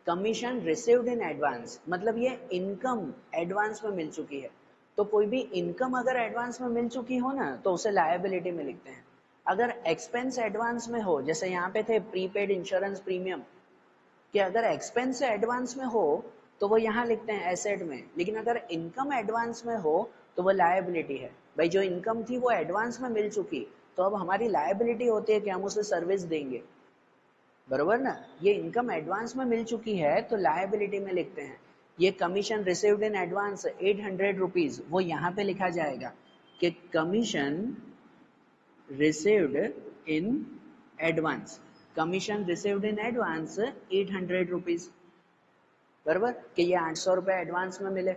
commission received in advance मतलब ये इनकम एडवांस में मिल चुकी है। तो कोई भी इनकम अगर एडवांस में मिल चुकी हो ना तो उसे लायबिलिटी में लिखते हैं। अगर एक्सपेंस एडवांस में हो, जैसे यहाँ पे थे प्रीपेड इंश्योरेंस प्रीमियम, कि अगर एक्सपेंस एडवांस में हो तो वो यहाँ लिखते हैं एसेट में, लेकिन अगर इनकम एडवांस में हो तो वो लायबिलिटी है। भाई जो इनकम थी वो एडवांस में मिल चुकी, तो अब हमारी लायबिलिटी होती है कि हम उसे सर्विस देंगे। बरोबर ना, ये इनकम एडवांस में मिल चुकी है तो लायबिलिटी में लिखते हैं। ये commission received in advance 800 rupees, वो यहाँ पे लिखा जाएगा कि commission received in advance, commission received in advance 800 rupees. बराबर, कि ये 800 रुपए एडवांस में मिले।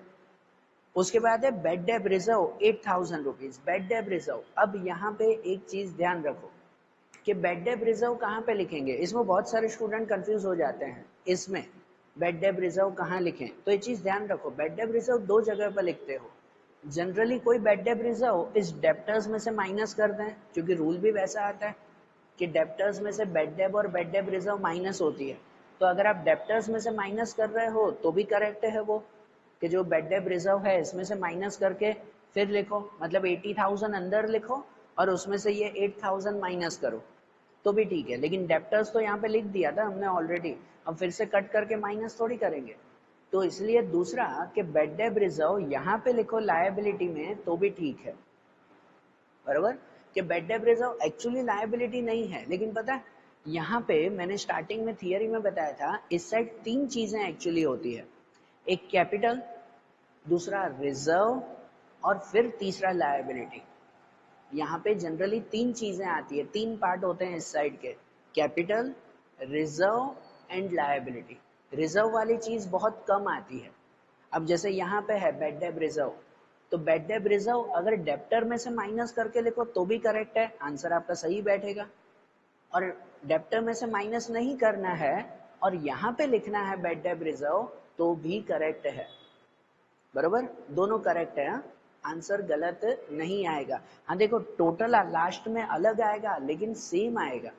उसके बाद है bad debt reserve 8,000 rupees, bad debt reserve. अब यहाँ पे एक चीज ध्यान रखो कि बेड डेब रिजर्व कहाँ पे लिखेंगे, इसमें बहुत सारे स्टूडेंट कंफ्यूज हो जाते हैं। इसमें बेड डेब रिजर्व कहाँ लिखें, तो ये चीज ध्यान रखो, बेड डेब रिजर्व दो जगह पर लिखते हो। जनरली कोई बेड डेब रिजर्व इस डेप्टर्स में से माइनस कर दें, क्योंकि रूल भी वैसा आता है कि डेप्टर्स में से बेड डेब और बेड डेब रिजर्व माइनस होती है। तो अगर आप डेप्टर्स में से माइनस कर रहे हो तो भी करेक्ट है वो, कि जो बेड डेब रिजर्व है इसमें से माइनस करके फिर लिखो, मतलब 80,000 अंदर लिखो और उसमें से ये 8,000 माइनस करो तो भी ठीक है। लेकिन डेप्टर्स तो यहाँ पे लिख दिया था हमने ऑलरेडी, अब फिर से कट करके माइनस थोड़ी करेंगे। तो इसलिए दूसरा कि बेड डेब रिजर्व यहाँ पे लिखो लायबिलिटी में तो भी ठीक है, बराबर, कि bed debt reserve actually liability नहीं है। लेकिन पता है यहाँ पे मैंने स्टार्टिंग में थियरी में बताया था इस साइड तीन चीजें एक्चुअली होती है, एक कैपिटल, दूसरा रिजर्व और फिर तीसरा लायबिलिटी। यहाँ पे जनरली तीन चीजें आती है, तीन पार्ट होते हैं इस साइड के, capital, reserve and liability. Reserve वाली चीज बहुत कम आती है। अब जैसे यहाँ पे है बेड डेब रिजर्व, तो बेड डेब रिजर्व अगर डेप्टर में से माइनस करके लिखो तो भी करेक्ट है, आंसर आपका सही बैठेगा। और डेप्टर में से माइनस नहीं करना है और यहाँ पे लिखना है बेड डेब रिजर्व तो भी करेक्ट है, बराबर, दोनों करेक्ट है। हाँ, आंसर गलत नहीं आएगा। हाँ देखो टोटल लास्ट में अलग आएगा लेकिन सेम आएगा,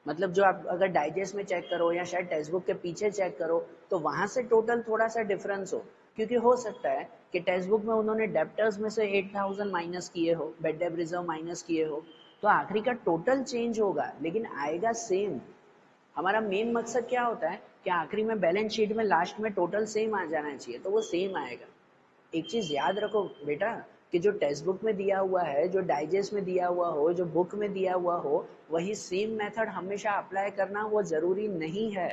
मतलब जो आप अगर डाइजेस्ट में चेक करो या शायद टेक्स्ट बुक के पीछे चेक करो तो वहां से टोटल थोड़ा सा डिफरेंस हो, क्योंकि हो सकता है कि टेक्स्ट बुक में उन्होंने डेप्टर्स में से 8,000 माइनस किए हो, बेड डेब रिजर्व माइनस किए हो, तो आखिरी का टोटल चेंज होगा लेकिन आएगा सेम। हमारा मेन मकसद क्या होता है कि आखिरी में बैलेंस शीट में लास्ट में टोटल सेम आ जाना चाहिए, तो वो सेम आएगा। एक चीज याद रखो बेटा कि जो टेक्स्ट बुक में दिया हुआ है, जो डाइजेस्ट में दिया हुआ हो, जो बुक में दिया हुआ हो, वही सेम मेथड हमेशा अप्लाई करना वो जरूरी नहीं है,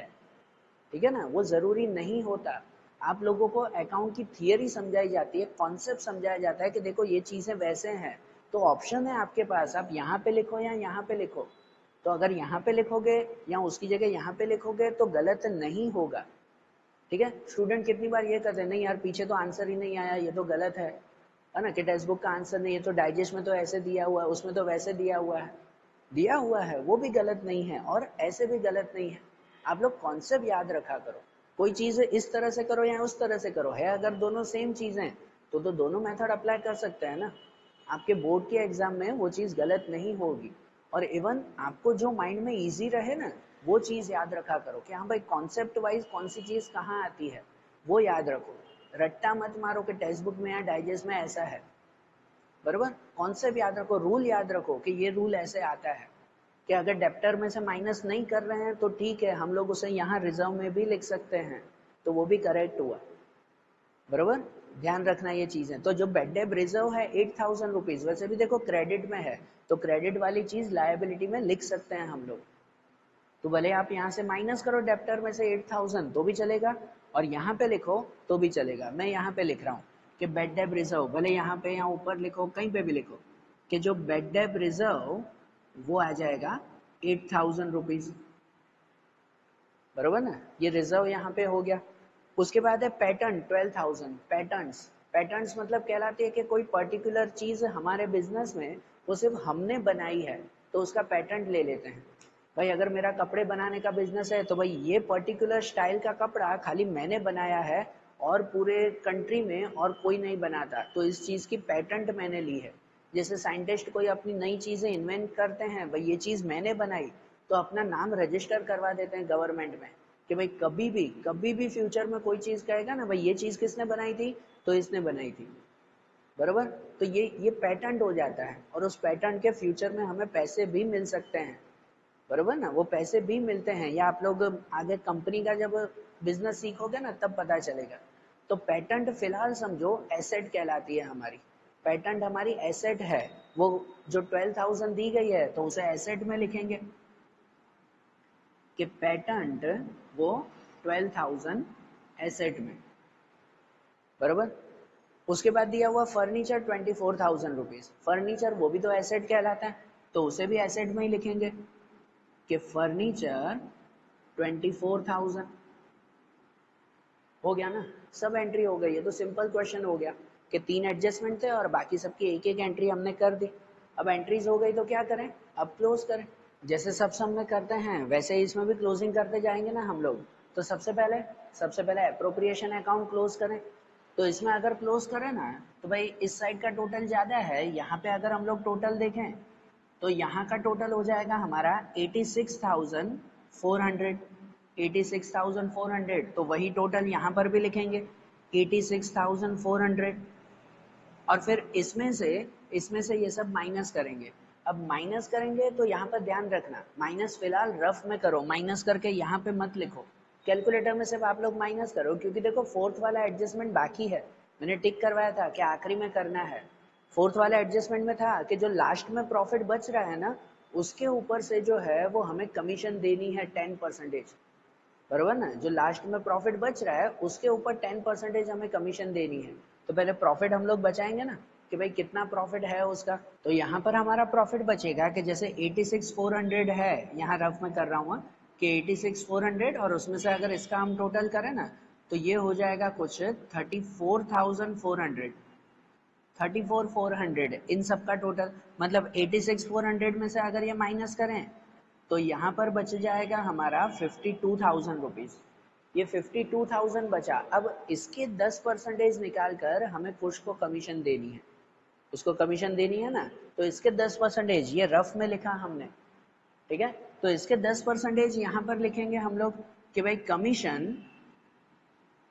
ठीक है ना, वो जरूरी नहीं होता। आप लोगों को अकाउंट की थियरी समझाई जाती है, कॉन्सेप्ट समझाया जाता है कि देखो ये चीजें वैसे हैं, तो ऑप्शन है आपके पास, आप यहाँ पे लिखो या यहाँ पे लिखो। तो अगर यहाँ पे लिखोगे या उसकी जगह यहाँ पे लिखोगे तो गलत नहीं होगा, ठीक है। स्टूडेंट कितनी बार ये कहते हैं नहीं यार पीछे तो आंसर ही नहीं आया, ये तो गलत है ना, कि टेक्स्ट बुक का आंसर नहीं है, तो डाइजेस्ट में तो ऐसे दिया हुआ है, उसमें तो वैसे दिया हुआ है। दिया हुआ है वो भी गलत नहीं है और ऐसे भी गलत नहीं है। आप लोग कॉन्सेप्ट याद रखा करो, कोई चीज इस तरह से करो या उस तरह से करो, है अगर दोनों सेम चीजें तो दोनों मेथड अप्लाई कर सकते हैं ना। आपके बोर्ड के एग्जाम में वो चीज गलत नहीं होगी। और इवन आपको जो माइंड में इजी रहे ना वो चीज याद रखा करो कि हाँ भाई कॉन्सेप्ट वाइज कौन सी चीज कहाँ आती है, वो याद रखो। रट्टा मत मारो कि टेक्स्ट बुक में या डाइजेस्ट में ऐसा है, बराबर। कॉन्सेप्ट याद रखो, रूल याद रखो कि ये रूल ऐसे आता है कि अगर डेप्टर में से माइनस नहीं कर रहे हैं तो ठीक है, हम लोग उसे यहाँ रिजर्व में भी लिख सकते हैं, तो वो भी करेक्ट हुआ, बराबर। ध्यान रखना ये चीजें। तो जो बेड डेब रिजर्व है 8,000 रुपीज, वैसे भी देखो क्रेडिट में है तो क्रेडिट वाली चीज लायबिलिटी में लिख सकते हैं हम लोग। तो भले आप यहाँ से माइनस करो डेप्टर में से 8,000 तो भी चलेगा और यहाँ पे लिखो तो भी चलेगा। मैं यहाँ पे लिख रहा हूँ कि बेड डेब रिजर्व, भले यहाँ पे यहाँ ऊपर लिखो कहीं पे भी लिखो कि जो बेड डेब रिजर्व वो आ जाएगा 8,000 रुपीज, बरोबर ना। ये रिजर्व यहाँ पे हो गया। उसके बाद है पैटर्न 12,000। पैटर्न्स, पैटर्न्स मतलब कहलाती है कि कोई पर्टिकुलर चीज हमारे बिजनेस में वो सिर्फ हमने बनाई है तो उसका पैटर्न ले लेते हैं। भाई अगर मेरा कपड़े बनाने का बिजनेस है तो भाई ये पर्टिकुलर स्टाइल का कपड़ा खाली मैंने बनाया है और पूरे कंट्री में और कोई नहीं बनाता, तो इस चीज की पैटेंट मैंने ली है। जैसे साइंटिस्ट कोई अपनी नई चीजें इन्वेंट करते हैं, भाई ये चीज मैंने बनाई, तो अपना नाम रजिस्टर करवा देते हैं गवर्नमेंट में कि भाई कभी भी फ्यूचर में कोई चीज कहेगा ना भाई ये चीज किसने बनाई थी, तो इसने बनाई थी, बरोबर। तो ये पैटेंट हो जाता है और उस पैटेंट के फ्यूचर में हमें पैसे भी मिल सकते हैं, बरोबर ना, वो पैसे भी मिलते हैं। या आप लोग आगे कंपनी का जब बिजनेस सीखोगे ना तब पता चलेगा। तो पैटेंट फिलहाल समझो एसेट कहलाती है हमारी, पैटेंट हमारी एसेट है। वो जो 12,000 दी गई है तो उसे एसेट में लिखेंगे कि पैटेंट वो 12,000 एसेट में, बरोबर। उसके बाद दिया हुआ फर्नीचर 24,000 रुपीज, फर्नीचर वो भी तो एसेट कहलाता है तो उसे भी एसेट में ही लिखेंगे कि फर्नीचर 24,000। हो गया ना, सब एंट्री हो गई है। तो सिंपल क्वेश्चन हो गया कि 3 एडजस्टमेंट थे और बाकी सबकी एक एक एंट्री हमने कर दी। अब एंट्रीज हो गई तो क्या करें, अब क्लोज करें। जैसे सब सम में करते हैं वैसे ही इसमें भी क्लोजिंग करते जाएंगे ना हम लोग। तो सबसे पहले एप्रोप्रिएशन अकाउंट क्लोज करें। तो इसमें अगर क्लोज करें ना तो भाई इस साइड का टोटल ज्यादा है, यहाँ पे अगर हम लोग टोटल देखें तो यहाँ का टोटल हो जाएगा हमारा 86,400। 86,400 तो वही टोटल यहाँ पर भी लिखेंगे 86,400। और फिर इसमें से ये सब माइनस करेंगे। अब माइनस करेंगे तो यहाँ पर ध्यान रखना, माइनस फिलहाल रफ में करो, माइनस करके यहाँ पे मत लिखो, कैलकुलेटर में सिर्फ आप लोग माइनस करो, क्योंकि देखो फोर्थ वाला एडजस्टमेंट बाकी है, मैंने टिक करवाया था कि आखिरी में करना है। फोर्थ वाला एडजस्टमेंट में था कि जो लास्ट में प्रॉफिट बच रहा है ना उसके ऊपर से जो है वो हमें कमीशन देनी है 10%, बरोबर ना। जो लास्ट में प्रॉफिट बच रहा है उसके ऊपर 10% हमें कमीशन देनी है। तो पहले प्रॉफिट हम लोग बचाएंगे ना कि भाई कितना प्रॉफिट है उसका। तो यहाँ पर हमारा प्रॉफिट बचेगा कि जैसे 86,400 है, यहाँ रफ में कर रहा हूँ कि 86,400 और उसमें से अगर इसका हम टोटल करें ना तो ये हो जाएगा कुछ 34,400। 34,400 इन सब का टोटल, मतलब 86,400 में से अगर ये माइनस करें तो यहाँ पर बच जाएगा हमारा 52,000 रुपीज। ये 52,000 बचा। अब इसके 10% निकाल कर हमें कुश को कमीशन देनी है, उसको कमीशन देनी है ना, तो इसके 10% ये रफ में लिखा हमने, ठीक है। तो इसके 10% यहाँ पर लिखेंगे हम लोग कि भाई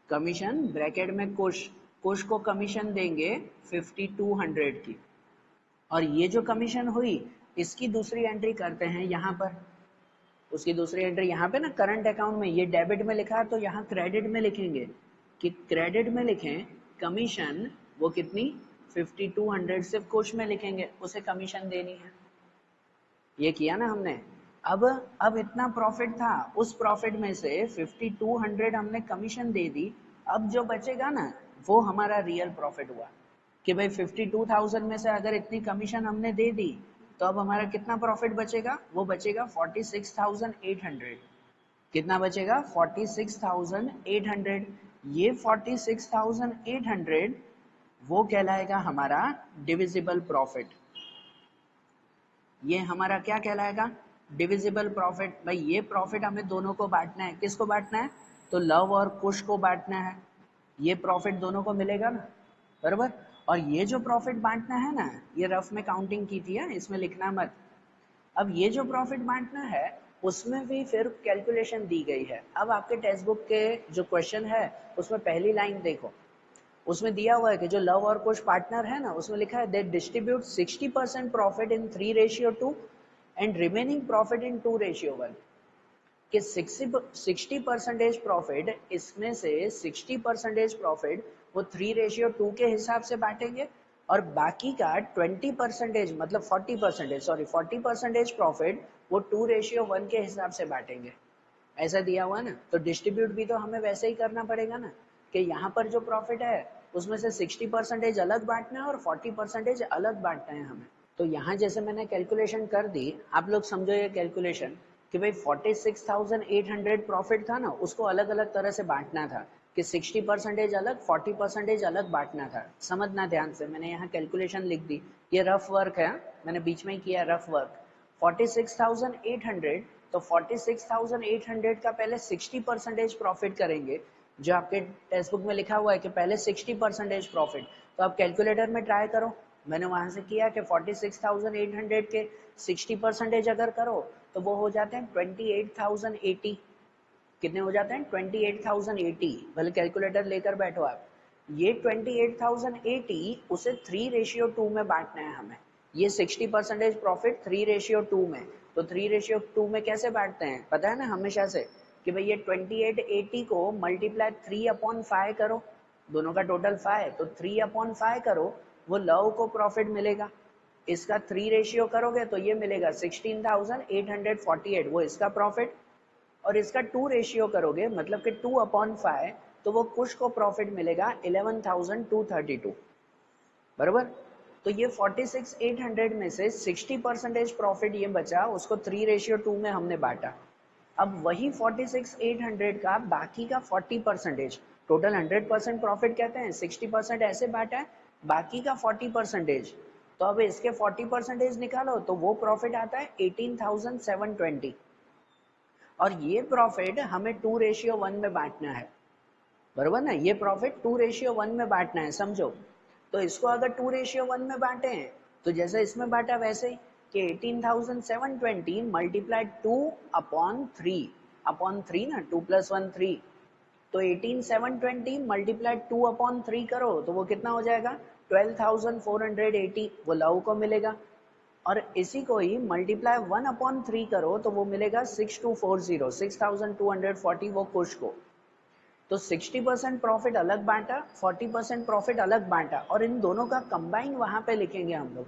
कमीशन ब्रैकेट में कुश को कमीशन देंगे 5200 की। और ये जो कमीशन हुई इसकी दूसरी एंट्री करते हैं यहाँ पर, उसकी दूसरी एंट्री यहाँ पे ना करंट अकाउंट में, ये डेबिट में लिखा तो यहाँ क्रेडिट में लिखेंगे कि क्रेडिट में लिखें कमीशन, वो कितनी 5200 सिर्फ कुश में लिखेंगे, उसे कमीशन देनी है। ये किया ना हमने। अब इतना प्रॉफिट था, उस प्रॉफिट में से 5200 हमने कमीशन दे दी। अब जो बचेगा ना वो हमारा रियल प्रॉफिट हुआ कि भाई 52,000 में से अगर इतनी कमीशन हमने दे दी तो अब हमारा कितना प्रॉफिट बचेगा, वो बचेगा 46,800। कितना बचेगा 46,800। ये 46,800 वो कहलाएगा हमारा डिविजिबल प्रॉफिट। ये हमारा क्या कहलाएगा, डिविजिबल प्रॉफिट। भाई ये प्रॉफिट हमें दोनों को बांटना है, किसको बांटना है, तो लव और कुश को बांटना है। ये प्रॉफिट दोनों को मिलेगा ना, बराबर। और ये जो प्रॉफिट बांटना है ना, ये रफ में काउंटिंग की थी है, इसमें लिखना मत। अब ये जो प्रॉफिट बांटना है उसमें भी फिर कैलकुलेशन दी गई है। अब आपके टेक्स्ट बुक के जो क्वेश्चन है उसमें पहली लाइन देखो, उसमें दिया हुआ है कि जो लव और कुश पार्टनर है ना उसमें लिखा है they distribute 60% profit in 3:2 and remaining profit in 2:1। कि 60% प्रॉफिट, इसमें से 60% प्रॉफिट वो 3:2 के हिसाब से बांटेंगे और बाकी का 20% मतलब 40% प्रॉफिट वो 2:1 के हिसाब से बांटेंगे। ऐसा दिया हुआ ना, तो डिस्ट्रीब्यूट भी तो हमें वैसे ही करना पड़ेगा ना कि यहाँ पर जो प्रॉफिट है उसमें से 60% अलग बांटना है और 40% अलग बांटना है हमें। तो यहाँ जैसे मैंने कैलकुलेशन कर दी, आप लोग समझो ये कैलकुलेशन कि भाई 46,800 प्रॉफिट था ना, उसको अलग अलग तरह से बांटना था कि 60% अलग, 40% अलग बांटना था। समझना ध्यान से, मैंने यहाँ कैलकुलेशन लिख दी, ये रफ वर्क है, मैंने बीच में ही किया रफ वर्क। 46,800 तो 46,800 का पहले 60% प्रॉफिट करेंगे, जो आपके टेक्स्ट बुक में लिखा हुआ है कि पहले 60% प्रॉफिट। तो आप कैलकुलेटर में ट्राई करो, मैंने वहां से किया कि 46,800 के 60% अगर करो तो वो हो जाते हैं 28,080। कितने हो जाते हैं 28,080। भले कैलकुलेटर लेकर बैठो आप। ये 28,080 उसे 3:2 में बांटना है हमें। ये 60% प्रॉफिट 3:2 में, तो 3:2 में कैसे बांटते हैं पता है ना हमेशा से कि भाई ये 2880 को मल्टीप्लाई 3/5 करो, दोनों का टोटल 5, तो 3/5 करो, वो लव को प्रॉफिट मिलेगा। इसका 3 करोगे तो ये मिलेगा 16,848, वो इसका प्रॉफिट। और इसका 2 करोगे मतलब कि 2/5, तो वो कुश को प्रॉफिट मिलेगा 11,232, बरोबर। तो ये 46,800 में से 60% प्रॉफिट ये बचा, उसको 3:2 में हमने बांटा। अब वही 46,800 का बाकी का 40%, टोटल 100% प्रॉफिट कहते हैं, 60% ऐसे बांटा है, बाकी का 40%। तो अब इसके 40% निकालो तो वो प्रॉफिट आता है 18,720। और ये प्रॉफिट हमें 2:1 में बांटना है, बरोबर ना। ये प्रॉफिट 2:1 में बांटना है, समझो। तो इसको अगर 2:1 में बांटे हैं तो जैसे इसमें बांटा वैसे ही कि 18,720 मल्टीप्लाइड 2/3 ना, 2 + 1 3, तो 18,720 मल्टीप्लाइड 2/3 करो तो वो कितना हो जाएगा 12,480, वो लव को मिलेगा। और इसी को ही मल्टीप्लाई 1/3 करो तो वो मिलेगा 6240, 6240 वो कुश को। तो 60% प्रॉफिट अलग बांटा, 40% प्रॉफिट अलग बांटा, और इन दोनों का कंबाइन वहां पे लिखेंगे हम लोग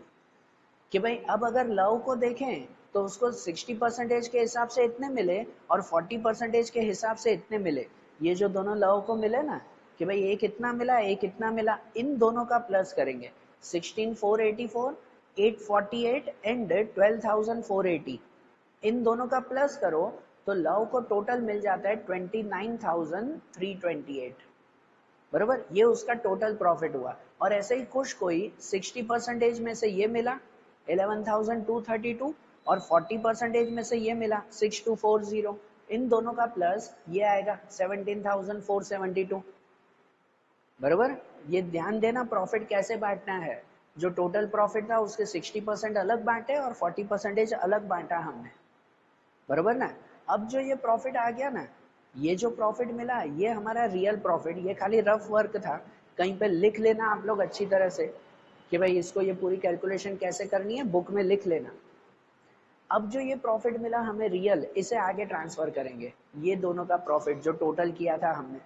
कि भाई अब अगर लव को देखें तो उसको 60% के हिसाब से इतने मिले और 40% के हिसाब से इतने मिले। ये जो दोनों लव को मिले ना कि भाई एक इतना मिला एक इतना मिला, इन दोनों का प्लस करेंगे। 16,484, 848 एंड 12,480, इन दोनों का प्लस करो तो लव को टोटल मिल जाता है 29,328, बरोबर। ये उसका टोटल प्रॉफिट हुआ। और ऐसे ही कुछ कोई 60% में से ये मिला 11,232 और 40% में से ये मिला 6,240, इन दोनों का प्लस ये आएगा 17,472, बरोबर। ये ध्यान देना प्रॉफिट कैसे बांटना है। जो टोटल प्रॉफिट था उसके 60% अलग बांटे और 40% अलग बांटा हमने, बरोबर ना। अब जो ये प्रॉफिट आ गया ना, ये जो प्रॉफिट मिला ये हमारा रियल प्रॉफिट, ये खाली रफ वर्क था, कहीं पे लिख लेना आप लोग अच्छी तरह से कि भाई इसको ये पूरी कैलकुलेशन कैसे करनी है बुक में लिख लेना। अब जो ये प्रॉफिट मिला हमें रियल, इसे आगे ट्रांसफर करेंगे, ये दोनों का प्रॉफिट जो टोटल किया था हमने।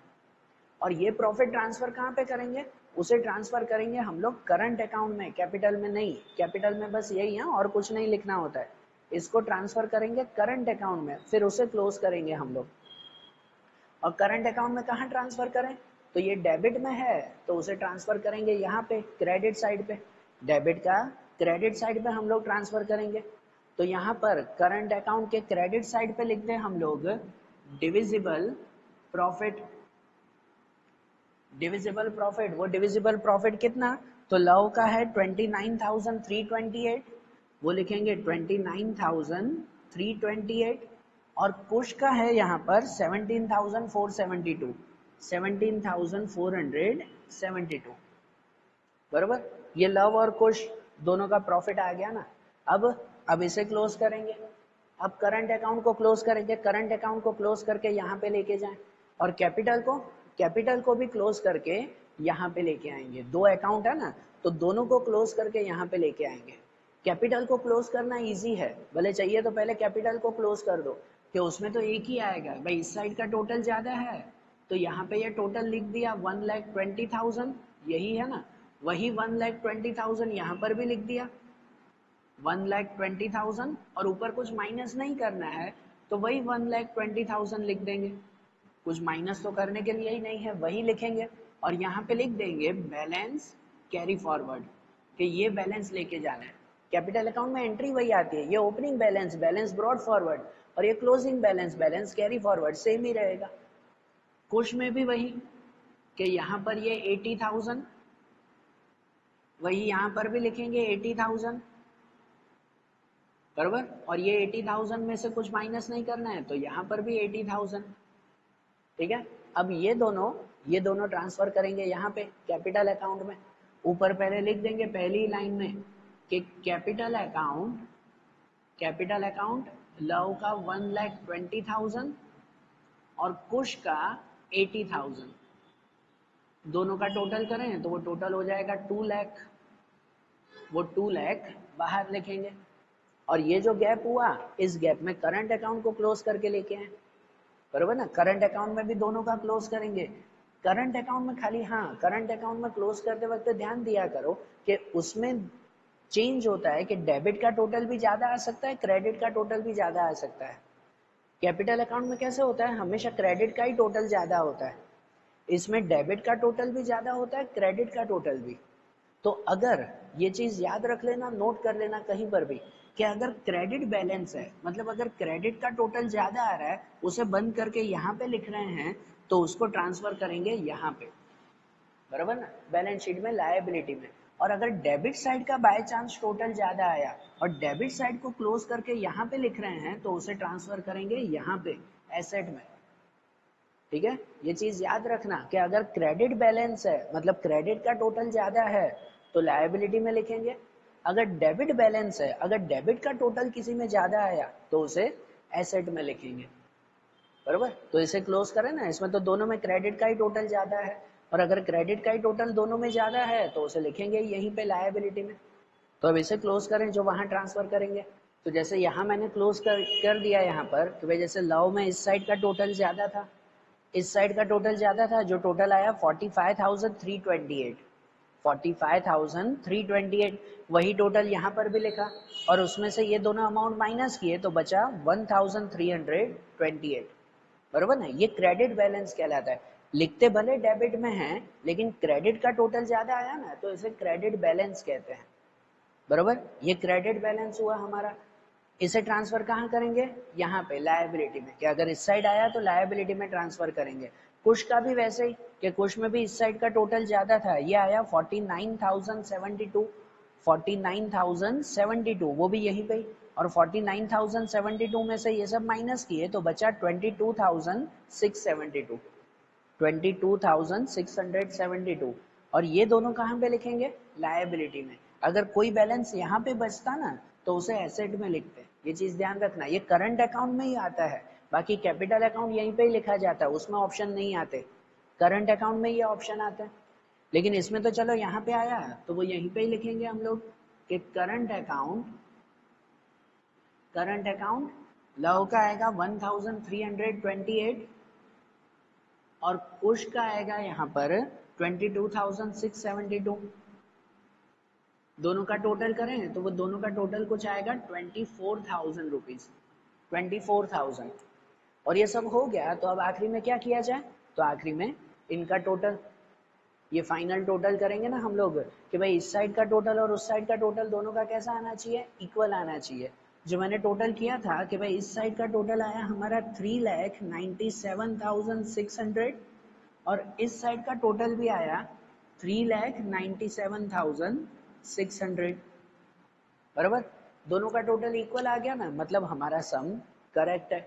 और ये प्रॉफिट ट्रांसफर कहाँ पे करेंगे, उसे ट्रांसफर करेंगे हम लोग करंट अकाउंट में, कैपिटल में नहीं। कैपिटल में बस यही है और कुछ नहीं लिखना होता है। इसको ट्रांसफर करेंगे करंट अकाउंट में, फिर उसे क्लोज करेंगे हम लोग। और करंट अकाउंट में कहाँ ट्रांसफर करें, तो ये डेबिट में है तो उसे ट्रांसफर करेंगे यहाँ पे क्रेडिट साइड पे। डेबिट का क्रेडिट साइड पे हम लोग ट्रांसफर करेंगे। तो यहाँ पर करंट अकाउंट के क्रेडिट साइड पे लिखते हैं हम लोग डिविजिबल प्रॉफिट। डिविजिबल प्रॉफिट, वो डिविजिबल प्रॉफिट कितना, तो लव का है 29,328, वो लिखेंगे 29,328। और कुश का है यहाँ पर 17,472, 17,472, बरोबर। ये लव और कुश दोनों का प्रॉफिट आ गया ना। अब इसे क्लोज करेंगे। अब करंट अकाउंट को क्लोज करेंगे, करंट अकाउंट को क्लोज करके यहाँ पे लेके जाएं, और कैपिटल को भी क्लोज करके यहाँ पे लेके आएंगे। दो अकाउंट है ना, तो दोनों को क्लोज करके यहाँ पे लेके आएंगे। कैपिटल को क्लोज करना इजी है, भले चाहिए तो पहले कैपिटल को क्लोज कर दो कि उसमें तो एक ही आएगा भाई, इस साइड का टोटल ज्यादा है तो यहाँ पे ये टोटल लिख दिया 1,20,000, यही है ना। वही 1,20,000 यहाँ पर भी लिख दिया 1,20,000, और ऊपर कुछ माइनस नहीं करना है तो वही 1,20,000 लिख देंगे। कुछ माइनस तो करने के लिए ही नहीं है, वही लिखेंगे। और यहाँ पे लिख देंगे बैलेंस कैरी फॉरवर्ड, कि ये बैलेंस लेके जाना है। कैपिटल अकाउंट में एंट्री वही आती है, ये opening balance, balance brought forward, और ये closing balance, balance carry forward, same ही रहेगा। कुछ में भी वही कि यहाँ पर ये 80,000, वही यहाँ पर भी लिखेंगे 80,000, बराबर। और ये 80,000 में से कुछ माइनस नहीं करना है तो यहाँ पर भी 80,000, ठीक है। अब ये दोनों ट्रांसफर करेंगे यहाँ पे कैपिटल अकाउंट में। ऊपर पहले लिख देंगे पहली लाइन में कि कैपिटल अकाउंट लव का 1,20,000 और कुश का 80,000, दोनों का टोटल करें तो वो टोटल हो जाएगा 2 लाख। वो 2 लाख बाहर लिखेंगे। और ये जो गैप हुआ, इस गैप में करंट अकाउंट को क्लोज करके लेके आए, बरोबर ना। करंट अकाउंट में भी दोनों का क्लोज करेंगे। करंट अकाउंट में खाली, हाँ, करंट अकाउंट में क्लोज करते वक्त ध्यान दिया करो कि उसमें चेंज होता है कि डेबिट का टोटल भी ज्यादा आ सकता है, क्रेडिट का टोटल भी ज्यादा आ सकता है। कैपिटल अकाउंट में कैसे होता है, हमेशा क्रेडिट का ही टोटल ज्यादा होता है। इसमें डेबिट का टोटल भी ज्यादा होता है, क्रेडिट का टोटल भी। तो अगर ये चीज याद रख लेना, नोट कर लेना कहीं पर भी कि अगर क्रेडिट बैलेंस है, मतलब अगर क्रेडिट का टोटल ज्यादा आ रहा है, उसे बंद करके यहाँ पे लिख रहे हैं तो उसको ट्रांसफर करेंगे यहाँ पे, बराबर ना, बैलेंस शीट में, लायबिलिटी में। और अगर डेबिट साइड का बाय चांस टोटल ज्यादा आया और डेबिट साइड को क्लोज करके यहाँ पे लिख रहे हैं तो उसे ट्रांसफर करेंगे यहाँ पे एसेट में। ठीक है, ये चीज याद रखना कि अगर क्रेडिट बैलेंस है मतलब क्रेडिट का टोटल ज्यादा है तो लायबिलिटी में लिखेंगे, अगर डेबिट बैलेंस है, अगर डेबिट का टोटल किसी में ज्यादा आया तो उसे एसेट में लिखेंगे। बराबर, तो इसे क्लोज करें ना, इसमें तो दोनों में क्रेडिट का ही टोटल ज्यादा है और अगर क्रेडिट का ही टोटल दोनों में ज्यादा है तो उसे लिखेंगे यहीं पे लायबिलिटी में। तो अब इसे क्लोज करें जो वहां ट्रांसफर करेंगे। तो जैसे यहाँ मैंने क्लोज कर दिया यहाँ पर कि भाई जैसे लव में इस साइड का टोटल ज्यादा था, इस साइड का टोटल ज्यादा था, जो टोटल आया 45,328, 45,328 वही टोटल यहाँ पर भी लिखा और उसमें से ये दोनों अमाउंट माइनस किए तो बचा 1,328। बरोबर ना, ये क्रेडिट बैलेंस कहलाता है। लिखते भले डेबिट में है लेकिन क्रेडिट का टोटल ज्यादा आया ना तो इसे क्रेडिट बैलेंस कहते हैं। बरोबर, ये क्रेडिट बैलेंस हुआ हमारा। इसे ट्रांसफर कहाँ करेंगे, यहाँ पे लायबिलिटी में, कि अगर इस साइड आया तो लायबिलिटी में ट्रांसफर करेंगे। कुश का भी वैसे ही कि कुश में भी इस साइड का टोटल ज्यादा था, ये आया 49,072, 49,072 वो भी यहीं पे ही, और 49,072 में से ये सब माइनस किए तो बचा 22,672, 22,672 और ये दोनों कहाँ पे लिखेंगे, लायबिलिटी में। अगर कोई बैलेंस यहाँ पे बचता ना तो उसे एसेट में लिखते हैं, ये चीज ध्यान रखना। ये करंट अकाउंट में ही आता है, बाकी कैपिटल अकाउंट यहीं पे ही लिखा जाता है, उसमें ऑप्शन नहीं आते। करंट अकाउंट में ये ऑप्शन आता है, लेकिन इसमें तो चलो यहाँ पे आया तो वो यहीं पे ही लिखेंगे हम लोग कि करंट अकाउंट लव का आएगा 1,328 और कुश का आएगा यहाँ पर 22,672। दोनों का टोटल करें तो वो दोनों का टोटल कुछ आएगा 24,000 रुपीज, 24,000। और ये सब हो गया तो अब आखिरी में क्या किया जाए, तो आखिरी में इनका टोटल, ये फाइनल टोटल करेंगे ना हम लोग कि भाई इस साइड का टोटल और उस साइड का टोटल दोनों का कैसा आना चाहिए, इक्वल आना चाहिए। जो मैंने टोटल किया था कि भाई इस साइड का टोटल आया हमारा 3,97,600 और इस साइड का टोटल भी आया 3,97,600। बराबर, दोनों का टोटल इक्वल आ गया ना, मतलब हमारा सम करेक्ट है।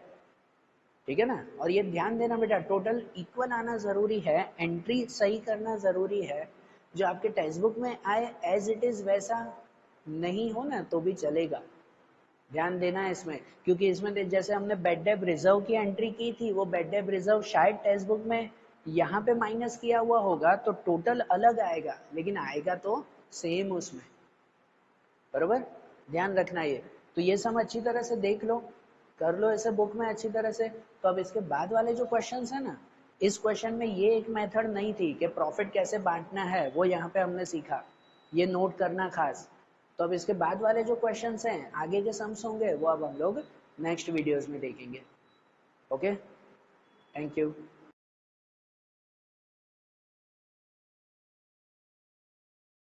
ठीक है ना, और ये ध्यान देना बेटा, टोटल इक्वल आना जरूरी है, एंट्री सही करना जरूरी है। जो आपके टेक्स्ट बुक में आए एज इट इज वैसा नहीं हो ना तो भी चलेगा, ध्यान देना है इसमें। क्योंकि इसमें जैसे हमने बेड डेब रिजर्व की एंट्री की थी, वो बेड डेब रिजर्व शायद टेक्स्ट बुक में यहाँ पे माइनस किया हुआ होगा तो टोटल अलग आएगा, लेकिन आएगा तो सेम उसमें। बरोबर, ध्यान रखना ये। तो ये सब अच्छी तरह से देख लो, कर लो ऐसे बुक में अच्छी तरह से। तो अब इसके बाद वाले जो क्वेश्चंस है ना, इस क्वेश्चन में ये एक मेथड नहीं थी कि प्रॉफिट कैसे बांटना है, वो यहाँ पे हमने सीखा, ये नोट करना खास। तो अब इसके बाद वाले जो क्वेश्चंस हैं, आगे के सम्स होंगे वो अब हम लोग नेक्स्ट वीडियोस में देखेंगे। Okay, thank you.